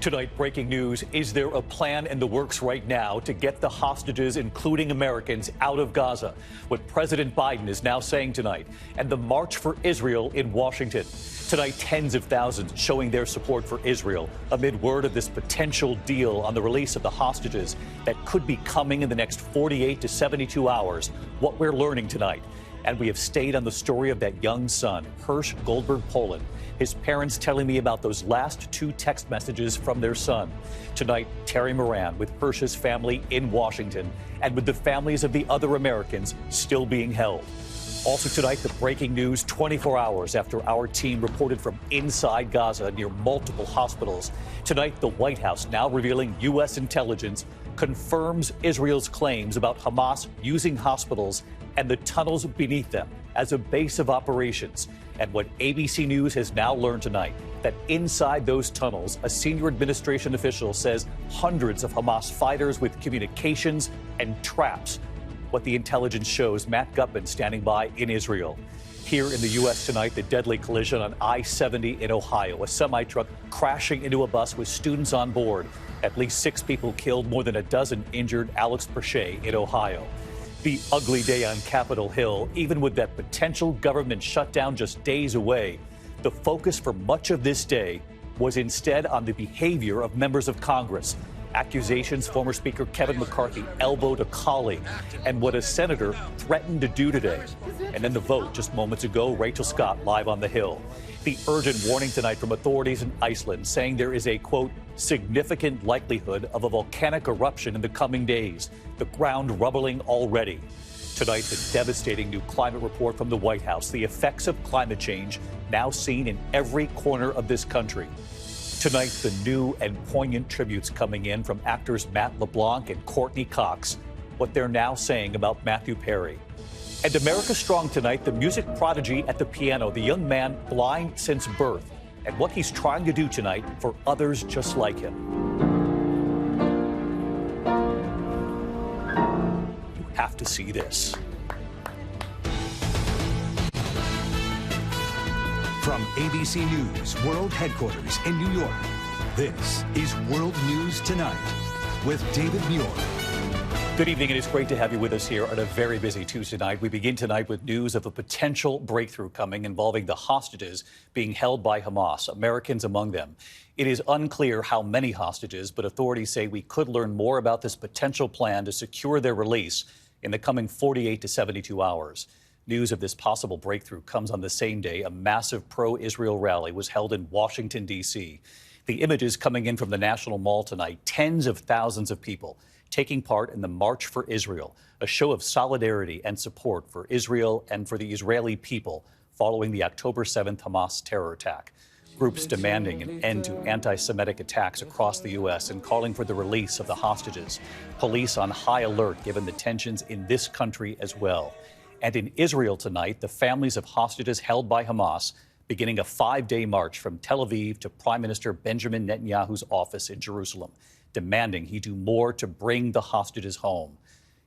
Tonight, breaking news. Is there a plan in the works right now to get the hostages, including Americans, out of Gaza? What President Biden is now saying tonight. And the March for Israel in Washington. Tonight, tens of thousands showing their support for Israel amid word of this potential deal on the release of the hostages that could be coming in the next 48 to 72 hours. What we're learning tonight. And we have stayed on the story of that young son, Hersh Goldberg Poland. His parents telling me about those last two text messages from their son. Tonight, Terry Moran with Hersh's family in Washington and with the families of the other Americans still being held. Also tonight, the breaking news 24 hours after our team reported from inside Gaza near multiple hospitals. Tonight, the White House now revealing U.S. intelligence confirms Israel's claims about Hamas using hospitals and the tunnels beneath them as a base of operations. And what ABC News has now learned tonight, that inside those tunnels, a senior administration official says hundreds of Hamas fighters with communications and traps. What the intelligence shows, Matt Gutman standing by in Israel. Here in the U.S. tonight, the deadly collision on I-70 in Ohio, a semi-truck crashing into a bus with students on board. At least 6 people killed, more than a dozen injured. Alex Presha in Ohio. The ugly day on Capitol Hill, even with that potential government shutdown just days away, the focus for much of this day was instead on the behavior of members of Congress. Accusations former Speaker Kevin McCarthy elbowed a colleague, and what a senator threatened to do today. And then the vote just moments ago, Rachel Scott live on the Hill. The urgent warning tonight from authorities in Iceland saying there is a, quote, significant likelihood of a volcanic eruption in the coming days. The ground rumbling already. Tonight, the devastating new climate report from the White House. The effects of climate change now seen in every corner of this country. Tonight, the new and poignant tributes coming in from actors Matt LeBlanc and Courteney Cox. What they're now saying about Matthew Perry. And America Strong tonight, the music prodigy at the piano, the young man blind since birth, and what he's trying to do tonight for others just like him. You have to see this. From ABC News World Headquarters in New York, this is World News Tonight with David Muir. Good evening, and it's great to have you with us here on a very busy Tuesday night. We begin tonight with news of a potential breakthrough coming involving the hostages being held by Hamas, Americans among them. It is unclear how many hostages, but authorities say we could learn more about this potential plan to secure their release in the coming 48 to 72 hours. News of this possible breakthrough comes on the same day a massive pro-Israel rally was held in Washington, D.C. The images coming in from the National Mall tonight, tens of thousands of people taking part in the March for Israel, a show of solidarity and support for Israel and for the Israeli people following the October 7th Hamas terror attack. Groups demanding an end to anti-Semitic attacks across the U.S. and calling for the release of the hostages. Police on high alert given the tensions in this country as well. And in Israel tonight, the families of hostages held by Hamas beginning a 5-day march from Tel Aviv to Prime Minister Benjamin Netanyahu's office in Jerusalem, demanding he do more to bring the hostages home.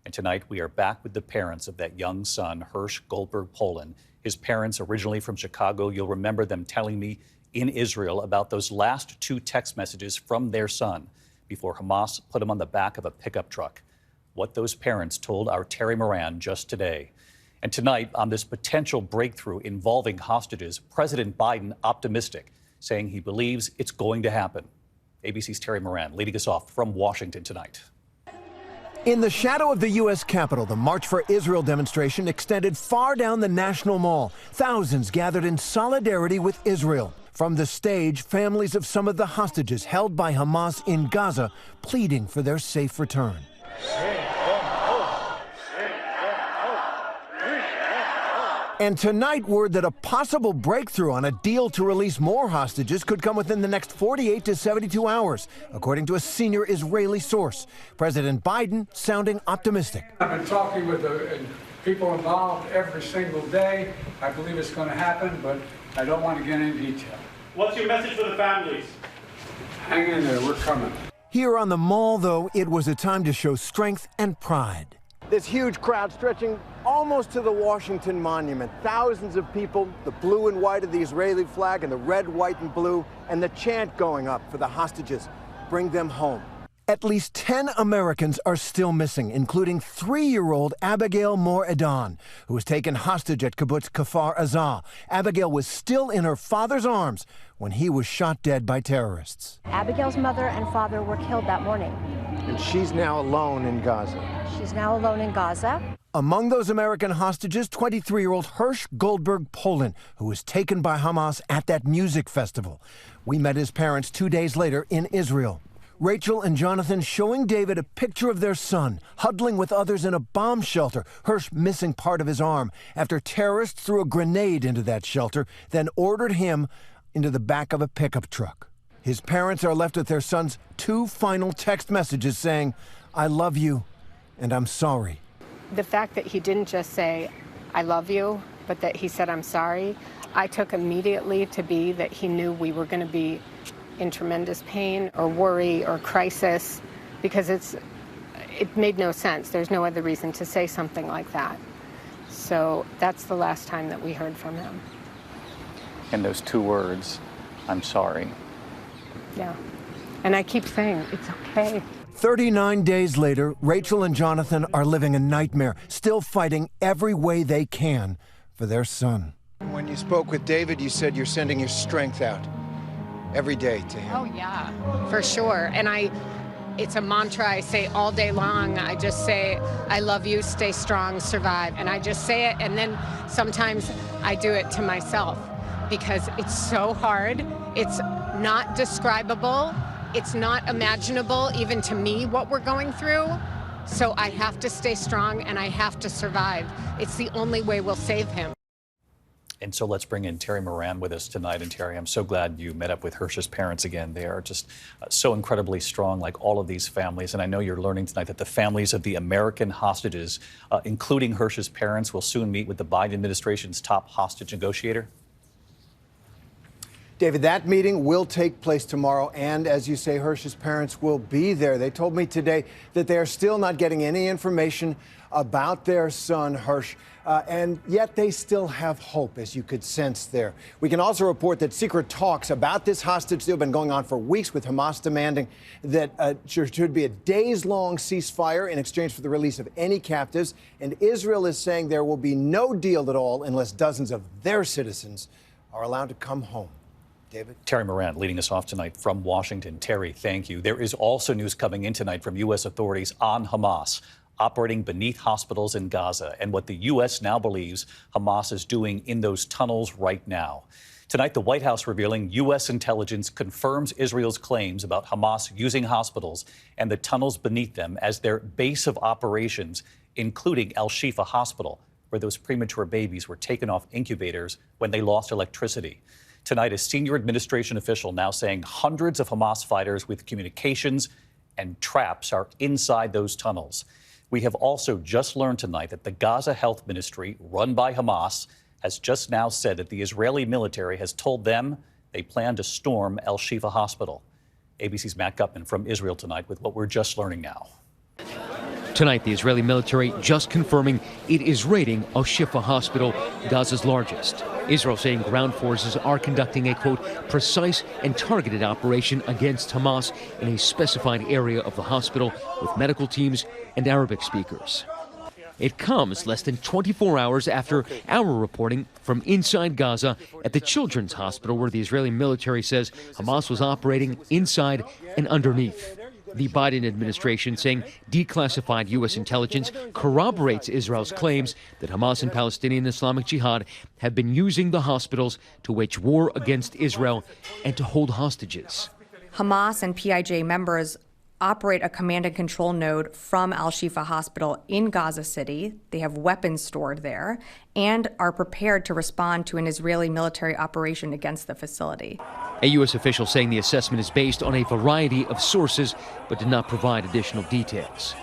And tonight, we are back with the parents of that young son, Hersh Goldberg Poland. His parents, originally from Chicago, you'll remember them telling me in Israel about those last 2 text messages from their son before Hamas put him on the back of a pickup truck. What those parents told our Terry Moran just today. And tonight, on this potential breakthrough involving hostages, President Biden optimistic, saying he believes it's going to happen. ABC's Terry Moran leading us off from Washington tonight. In the shadow of the U.S. Capitol, the March for Israel demonstration extended far down the National Mall. Thousands gathered in solidarity with Israel. From the stage, families of some of the hostages held by Hamas in Gaza pleading for their safe return. And tonight, word that a possible breakthrough on a deal to release more hostages could come within the next 48 to 72 hours, according to a senior Israeli source. President Biden sounding optimistic. I've been talking with the people involved every single day. I believe it's going to happen, but I don't want to get into detail. What's your message for the families? Hang in there, we're coming. Here on the Mall, though, it was a time to show strength and pride. This huge crowd stretching almost to the Washington Monument. Thousands of people, the blue and white of the Israeli flag and the red, white, and blue, and the chant going up for the hostages. bring them home. At least 10 Americans are still missing, including 3-year-old Abigail Moore-Edan, who was taken hostage at kibbutz Kfar Aza. Abigail was still in her father's arms when he was shot dead by terrorists. Abigail's mother and father were killed that morning. And she's now alone in Gaza. She's now alone in Gaza. Among those American hostages, 23-year-old Hirsch Goldberg-Polin, who was taken by Hamas at that music festival. We met his parents 2 days later in Israel. Rachel and Jonathan showing David a picture of their son, huddling with others in a bomb shelter, Hirsch missing part of his arm after terrorists threw a grenade into that shelter, then ordered him into the back of a pickup truck. His parents are left with their son's 2 final text messages saying, "I love you and I'm sorry." The fact that he didn't just say, "I love you," but that he said, "I'm sorry," I took immediately to be that he knew we were going to be in tremendous pain or worry or crisis, because it made no sense. There's no other reason to say something like that. So that's the last time that we heard from him. And those 2 words, "I'm sorry." Yeah. And I keep saying, it's okay. 39 days later, Rachel and Jonathan are living a nightmare, still fighting every way they can for their son. When you spoke with David, you said you're sending your strength out every day to him. Oh, yeah, for sure. And it's a mantra I say all day long. I just say, "I love you, stay strong, survive." And I just say it, and then sometimes I do it to myself because it's so hard. It's not describable. It's not imaginable, even to me, what we're going through. So I have to stay strong and I have to survive. It's the only way we'll save him. And so let's bring in Terry Moran with us tonight. And Terry, I'm so glad you met up with Hirsch's parents again. They are just so incredibly strong, like all of these families. And I know you're learning tonight that the families of the American hostages, including Hirsch's parents, will soon meet with the Biden administration's top hostage negotiator. David, that meeting will take place tomorrow, and as you say, Hirsch's parents will be there. They told me today that they are still not getting any information about their son, Hirsch, and yet they still have hope, as you could sense there. We can also report that secret talks about this hostage deal have been going on for weeks, with Hamas demanding that there should be a days-long ceasefire in exchange for the release of any captives, and Israel is saying there will be no deal at all unless dozens of their citizens are allowed to come home. David? Terry Moran leading us off tonight from Washington. Terry, thank you. There is also news coming in tonight from U.S. authorities on Hamas operating beneath hospitals in Gaza and what the U.S. now believes Hamas is doing in those tunnels right now. Tonight, the White House revealing U.S. intelligence confirms Israel's claims about Hamas using hospitals and the tunnels beneath them as their base of operations, including Al-Shifa Hospital, where those premature babies were taken off incubators when they lost electricity. Tonight, a senior administration official now saying hundreds of Hamas fighters with communications and traps are inside those tunnels. We have also just learned tonight that the Gaza Health Ministry, run by Hamas, has just now said that the Israeli military has told them they plan to storm Al-Shifa Hospital. ABC's Matt Gutman from Israel tonight with what we're just learning now. Tonight, the Israeli military just confirming it is raiding Al-Shifa Hospital, Gaza's largest. Israel saying ground forces are conducting a, quote, precise and targeted operation against Hamas in a specified area of the hospital with medical teams and Arabic speakers. It comes less than 24 hours after our reporting from inside Gaza at the Children's Hospital, where the Israeli military says Hamas was operating inside and underneath. The Biden administration saying declassified U.S. intelligence corroborates Israel's claims that Hamas and Palestinian Islamic Jihad have been using the hospitals to wage war against Israel and to hold hostages. Hamas and PIJ members operate a command and control node from Al-Shifa Hospital in Gaza City. They have weapons stored there and are prepared to respond to an Israeli military operation against the facility. A U.S. official saying the assessment is based on a variety of sources, but did not provide additional details.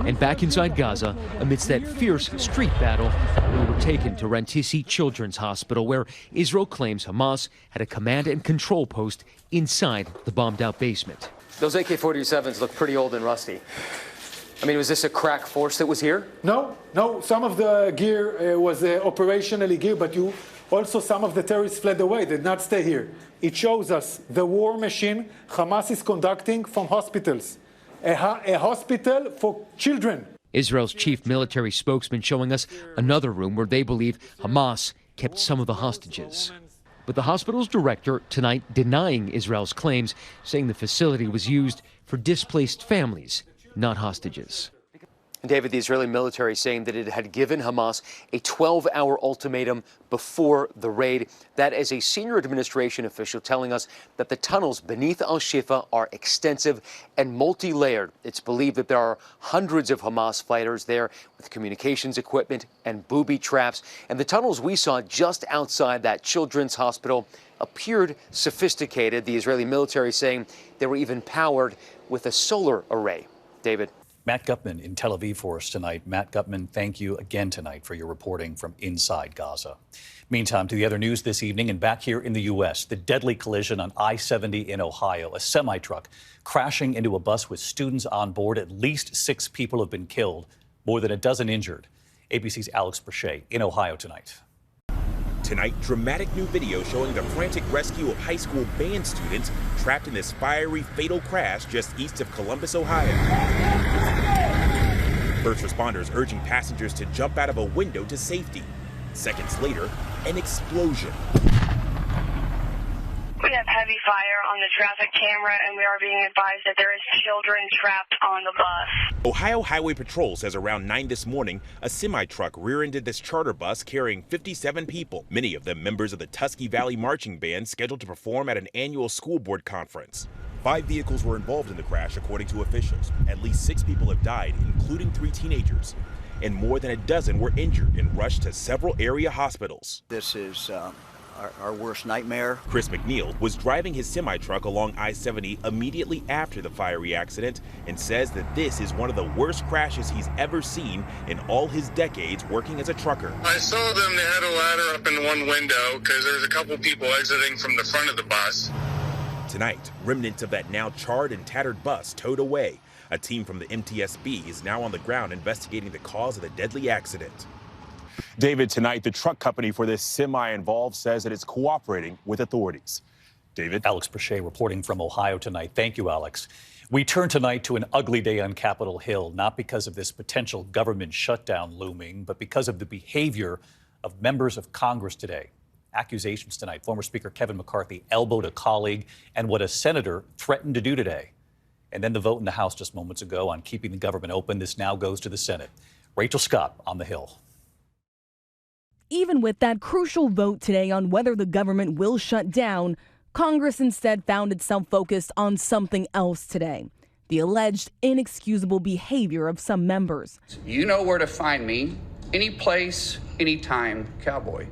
And back inside Gaza, amidst that fierce street battle, we were taken to Rantisi Children's Hospital, where Israel claims Hamas had a command and control post inside the bombed-out basement. Those AK-47s look pretty old and rusty. I mean, was this a crack force that was here? No. Some of the gear was operationally gear, but you Also, some of the terrorists fled away, did not stay here. It shows us the war machine Hamas is conducting from hospitals. A hospital for children. Israel's chief military spokesman showing us another room where they believe Hamas kept some of the hostages. But the hospital's director tonight denying Israel's claims, saying the facility was used for displaced families, not hostages. David, the Israeli military saying that it had given Hamas a 12-hour ultimatum before the raid. That is a senior administration official telling us that the tunnels beneath Al-Shifa are extensive and multi-layered. It's believed that there are hundreds of Hamas fighters there with communications equipment and booby traps. And the tunnels we saw just outside that children's hospital appeared sophisticated. The Israeli military saying they were even powered with a solar array. David. Matt Gutman in Tel Aviv for us tonight. Matt Gutman, thank you again tonight for your reporting from inside Gaza. Meantime, to the other news this evening, and back here in the U.S., the deadly collision on I-70 in Ohio. A semi-truck crashing into a bus with students on board. At least 6 people have been killed, more than a dozen injured. ABC's Alex Presha in Ohio tonight. Tonight, dramatic new video showing the frantic rescue of high school band students trapped in this fiery, fatal crash just east of Columbus, Ohio. First responders urging passengers to jump out of a window to safety. Seconds later, an explosion. We have heavy fire on the traffic camera, and we are being advised that there is children trapped on the bus. Ohio Highway Patrol says around 9 this morning, a semi-truck rear-ended this charter bus carrying 57 people, many of them members of the Tuskegee Valley Marching Band scheduled to perform at an annual school board conference. 5 vehicles were involved in the crash, according to officials. At least 6 people have died, including 3 teenagers. And more than a dozen were injured and rushed to several area hospitals. This is our worst nightmare. Chris McNeil was driving his semi-truck along I-70 immediately after the fiery accident and says that this is one of the worst crashes he's ever seen in all his decades working as a trucker. I saw them, they had a ladder up in one window because there's a couple people exiting from the front of the bus. Tonight, remnants of that now charred and tattered bus towed away. A team from the MTSB is now on the ground investigating the cause of the deadly accident. David, tonight, the truck company for this semi involved says that it's cooperating with authorities. David? Alex Presha reporting from Ohio tonight. Thank you, Alex. We turn tonight to an ugly day on Capitol Hill, not because of this potential government shutdown looming, but because of the behavior of members of Congress today. Accusations tonight. Former Speaker Kevin McCarthy elbowed a colleague and what a senator threatened to do today. And then the vote in the House just moments ago on keeping the government open. This now goes to the Senate. Rachel Scott on the Hill. Even with that crucial vote today on whether the government will shut down, Congress instead found itself focused on something else today. The alleged inexcusable behavior of some members. You know where to find me. Any place, anytime, cowboy.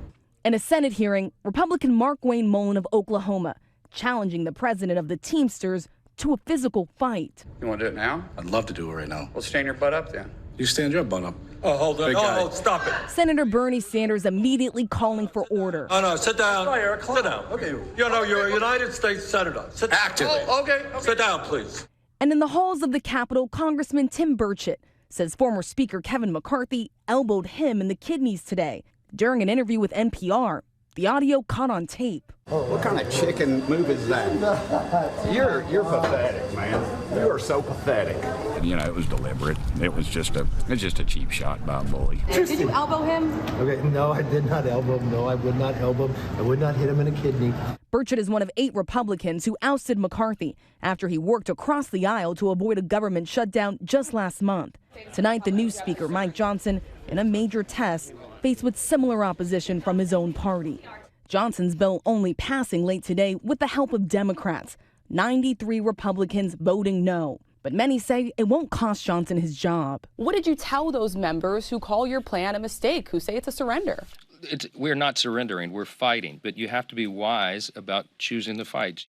In a Senate hearing, Republican Mark Wayne Mullen of Oklahoma challenging the president of the Teamsters to a physical fight. You want to do it now? I'd love to do it right now. Well, stand your butt up then. You stand your butt up. Oh, hold on. Oh, stop it. Senator Bernie Sanders immediately calling for order. Oh, no, sit down. Oh, Eric, sit down. Okay. You know, you're a United States Senator. Sit Actively. Oh, okay. Sit down, please. And in the halls of the Capitol, Congressman Tim Burchett says former Speaker Kevin McCarthy elbowed him in the kidneys today during an interview with NPR. The audio caught on tape. What kind of chicken move is that? You're pathetic, man. You are so pathetic. You know, it was deliberate. It was just a cheap shot by a bully. Did you elbow him? Okay, no, I did not elbow him. No, I would not elbow him. I would not hit him in a kidney. Burchett is one of 8 Republicans who ousted McCarthy after he worked across the aisle to avoid a government shutdown just last month. Tonight, the new Speaker, Mike Johnson, in a major test, faced with similar opposition from his own party. Johnson's bill only passing late today with the help of Democrats, 93 Republicans voting no. But many say it won't cost Johnson his job. What did you tell those members who call your plan a mistake, who say it's a surrender? We're not surrendering, we're fighting, but you have to be wise about choosing the fights.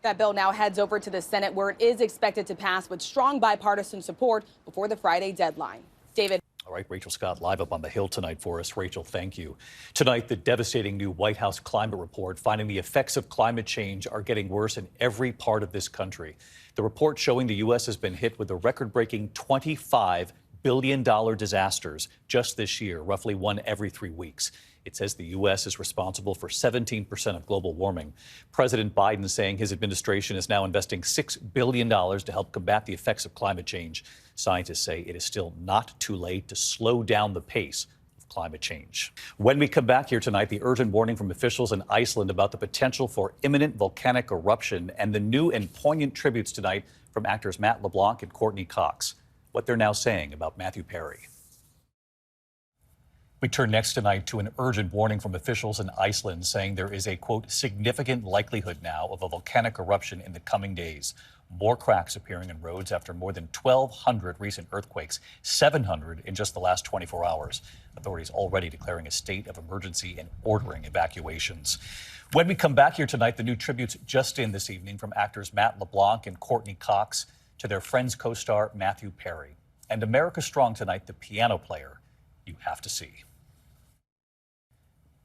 That bill now heads over to the Senate, where it is expected to pass with strong bipartisan support before the Friday deadline. David. All right, Rachel Scott live up on the Hill tonight for us. Rachel, thank you. Tonight, the devastating new White House climate report finding the effects of climate change are getting worse in every part of this country. The report showing the U.S. has been hit with a record-breaking $25 billion disasters just this year, roughly one every 3 weeks. It says the U.S. is responsible for 17% of global warming. President Biden saying his administration is now investing $6 billion to help combat the effects of climate change. Scientists say it is still not too late to slow down the pace of climate change. When we come back here tonight, the urgent warning from officials in Iceland about the potential for imminent volcanic eruption and the new and poignant tributes tonight from actors Matt LeBlanc and Courteney Cox. What they're now saying about Matthew Perry. We turn next tonight to an urgent warning from officials in Iceland saying there is a, quote, significant likelihood now of a volcanic eruption in the coming days. More cracks appearing in roads after more than 1,200 recent earthquakes, 700 in just the last 24 hours. Authorities already declaring a state of emergency and ordering evacuations. When we come back here tonight, the new tributes just in this evening from actors Matt LeBlanc and Courteney Cox to their Friends co-star Matthew Perry. And America Strong tonight, the piano player you have to see.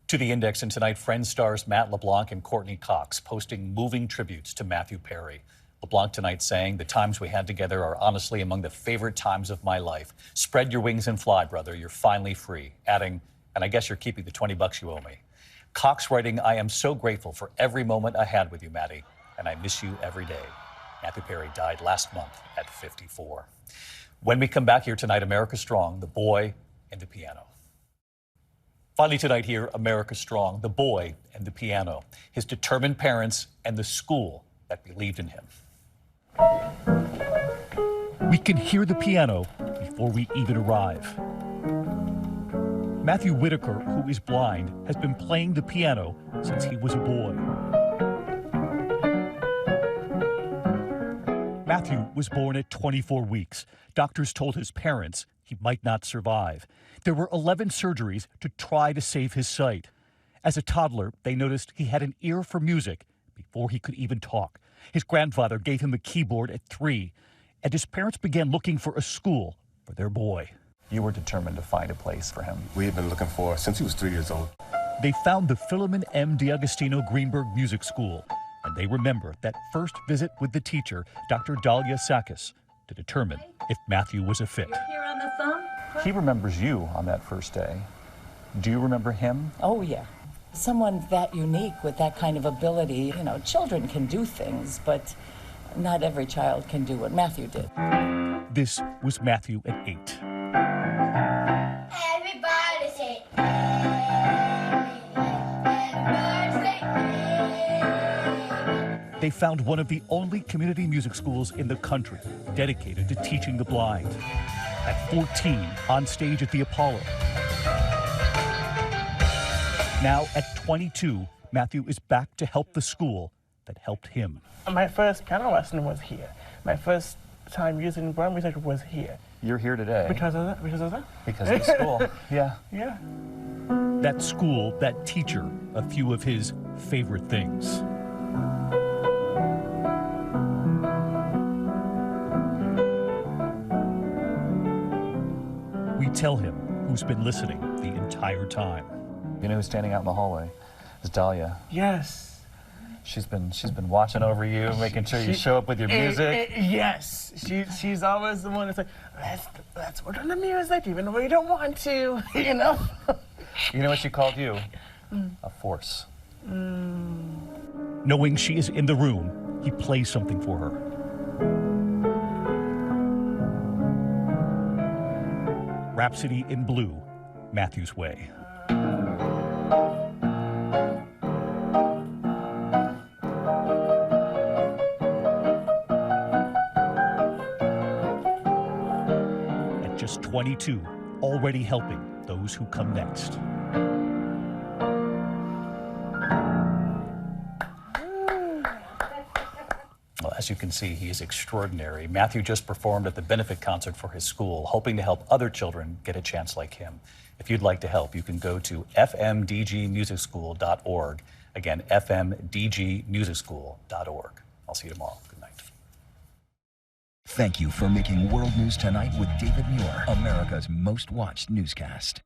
To the Index, and tonight, Friends stars Matt LeBlanc and Courteney Cox posting moving tributes to Matthew Perry. LeBlanc tonight saying, "The times we had together are honestly among the favorite times of my life. Spread your wings and fly, brother. You're finally free." Adding, "And I guess you're keeping the $20 you owe me." Cox writing, "I am so grateful for every moment I had with you, Matty, and I miss you every day." Matthew Perry died last month at 54. When we come back here tonight, America Strong, the boy and the piano. Finally tonight here, America Strong, the boy and the piano, his determined parents and the school that believed in him. We can hear the piano before we even arrive. Matthew Whitaker, who is blind, has been playing the piano since he was a boy. Matthew was born at 24 weeks. Doctors told his parents he might not survive. There were 11 surgeries to try to save his sight. As a toddler, they noticed he had an ear for music before he could even talk. His grandfather gave him a keyboard at 3, and his parents began looking for a school for their boy. You were determined to find a place for him. We had been looking for since he was 3 years old. They found the Philemon M. D'Agostino Greenberg Music School, and they remember that first visit with the teacher, Dr. Dalia Sakis, to determine if Matthew was a fit. You're here on the phone? He remembers you on that first day. Do you remember him? Oh, yeah. Someone that unique with that kind of ability. You know, children can do things, but not every child can do what Matthew did. This was Matthew at 8. Everybody say, They found one of the only community music schools in the country dedicated to teaching the blind. At 14, on stage at the Apollo. Now at 22, Matthew is back to help the school that helped him. My first piano lesson was here. My first time using blind music was here. You're here today. Because of that? Because of that? Because of the school. Yeah. Yeah. That school, that teacher, a few of his favorite things. We tell him who's been listening the entire time. You know who's standing out in the hallway? It's Dahlia. Yes. She's been watching over you, making sure you show up with your music. Yes. She's always the one that's like, let's work on the music, even though we don't want to, you know? You know what she called you? A force. Knowing she is in the room, he plays something for her. Rhapsody in Blue, Matthew's Way. At just 22, already helping those who come next. Well, as you can see, he is extraordinary. Matthew just performed at the benefit concert for his school, hoping to help other children get a chance like him. If you'd like to help, you can go to fmdgmusicschool.org. Again, fmdgmusicschool.org. I'll see you tomorrow. Good night. Thank you for making World News Tonight with David Muir, America's most watched newscast.